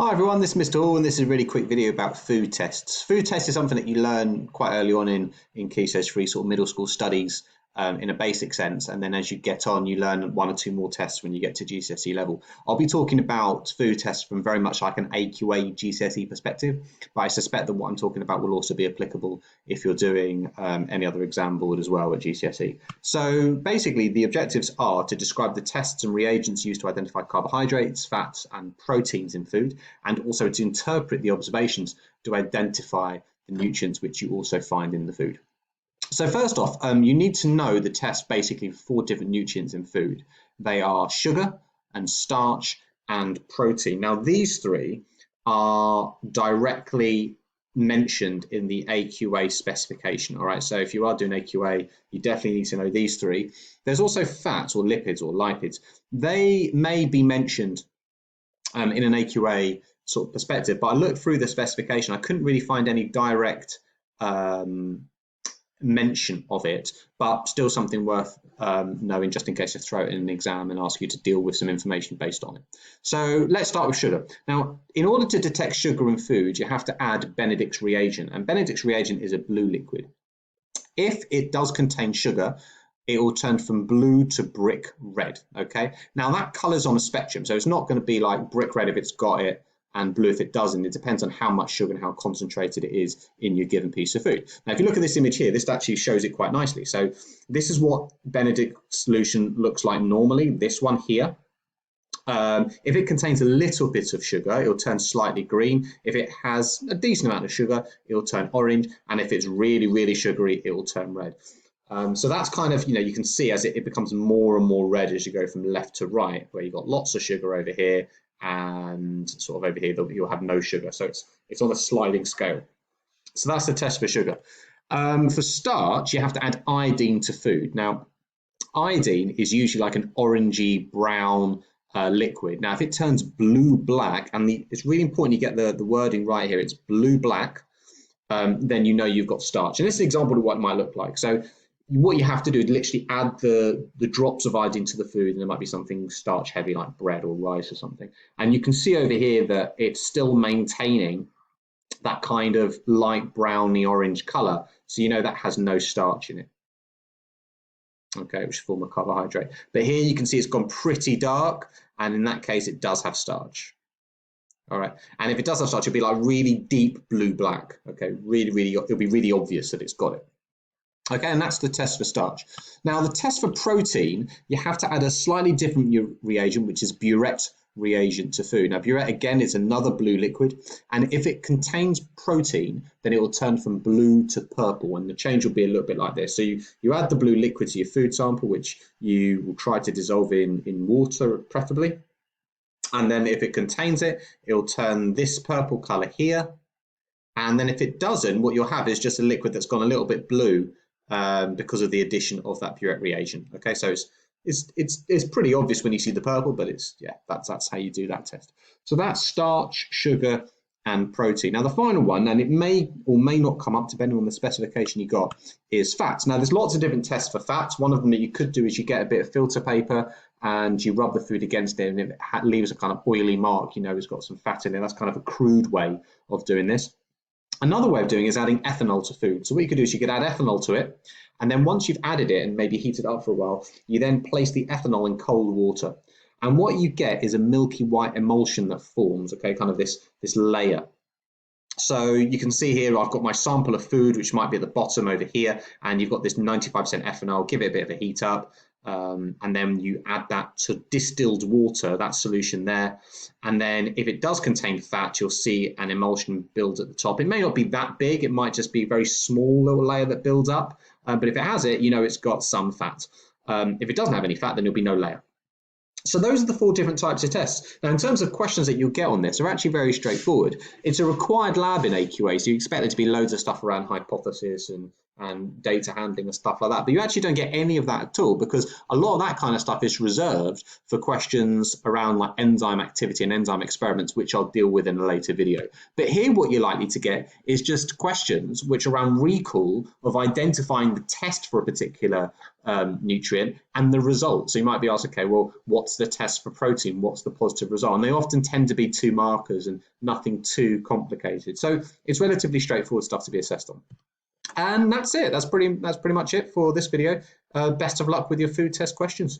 Hi everyone, this is Mr. Hall and this is a really quick video about food tests. Food tests is something that you learn quite early on in Key Stage 3 sort of middle school studies in a basic sense, and then as you get on you learn one or two more tests when you get to GCSE level. I'll be talking about food tests from very much like an AQA GCSE perspective, but I suspect that what I'm talking about will also be applicable if you're doing any other exam board as well at GCSE. So basically the objectives are to describe the tests and reagents used to identify carbohydrates, fats and proteins in food, and also to interpret the observations to identify the nutrients which you also find in the food. So first off, you need to know the test basically for 4 different nutrients in food. They are sugar and starch and protein. Now these 3 are directly mentioned in the AQA specification. All right, so if you are doing AQA, you definitely need to know these 3. There's also fats or lipids or lipids. They may be mentioned in an AQA sort of perspective, but I looked through the specification. I couldn't really find any direct mention of it, but still something worth knowing just in case they throw it in an exam and ask you to deal with some information based on it. So let's start with sugar. Now, in order to detect sugar in food, you have to add Benedict's reagent, and Benedict's reagent is a blue liquid. If it does contain sugar, it will turn from blue to brick red, okay? Now that color's on a spectrum, so it's not going to be like brick red if it's got it and blue if it doesn't. It depends on how much sugar and how concentrated it is in your given piece of food. Now, if you look at this image here, this actually shows it quite nicely. So this is what Benedict's solution looks like normally, this one here. If it contains a little bit of sugar, it'll turn slightly green. If it has a decent amount of sugar, it'll turn orange. And if it's really, really sugary, it will turn red. So that's kind of, you can see as it becomes more and more red as you go from left to right, where you've got lots of sugar over here and sort of over here you'll have no sugar. So it's on a sliding scale. So that's the test for sugar. For starch, you have to add iodine to food. Now, iodine is usually like an orangey brown liquid. Now, if it turns blue-black, and it's really important you get the wording right here, it's blue-black, then you know you've got starch. And this is an example of what it might look like. So what you have to do is literally add the drops of iodine to the food, and there might be something starch heavy like bread or rice or something. And you can see over here that it's still maintaining that kind of light browny orange color. So you know that has no starch in it. Okay, which is a form of carbohydrate. But here you can see it's gone pretty dark, and in that case it does have starch. All right, and if it does have starch, it'll be like really deep blue-black. Okay, it'll be really obvious that it's got it. Okay, and that's the test for starch. Now, the test for protein, you have to add a slightly different reagent, which is burette reagent to food. Now, burette, again, is another blue liquid, and if it contains protein, then it will turn from blue to purple, and the change will be a little bit like this. So you add the blue liquid to your food sample, which you will try to dissolve in water, preferably. And then if it contains it, it'll turn this purple color here. And then if it doesn't, what you'll have is just a liquid that's gone a little bit blue because of the addition of that burette reagent. Okay, so it's pretty obvious when you see the purple, but that's how you do that test. So that's starch, sugar, and protein. Now the final one, and it may or may not come up depending on the specification you got, is fats. Now there's lots of different tests for fats. One of them that you could do is you get a bit of filter paper and you rub the food against it, and if it leaves a kind of oily mark, it's got some fat in it. That's kind of a crude way of doing this. Another way of doing it is adding ethanol to food. So what you could do is you could add ethanol to it, and then once you've added it and maybe heated it up for a while, you then place the ethanol in cold water. And what you get is a milky white emulsion that forms, okay, kind of this layer. So you can see here I've got my sample of food, which might be at the bottom over here, and you've got this 95% ethanol. Give it a bit of a heat up, and then you add that to distilled water, that solution there. And then if it does contain fat, you'll see an emulsion build at the top. It may not be that big, it might just be a very small little layer that builds up, but if it has it, it's got some fat. If it doesn't have any fat, then there'll be no layer. So those are the 4 different types of tests. Now, in terms of questions that you'll get on this, are actually very straightforward. It's a required lab in AQA, so you expect there to be loads of stuff around hypothesis and and data handling and stuff like that. But you actually don't get any of that at all, because a lot of that kind of stuff is reserved for questions around like enzyme activity and enzyme experiments, which I'll deal with in a later video. But here what you're likely to get is just questions which are around recall of identifying the test for a particular nutrient and the result. So you might be asked, okay, well, what's the test for protein? What's the positive result? And they often tend to be 2 markers and nothing too complicated. So it's relatively straightforward stuff to be assessed on. And that's it. That's pretty much it for this video. Best of luck with your food test questions.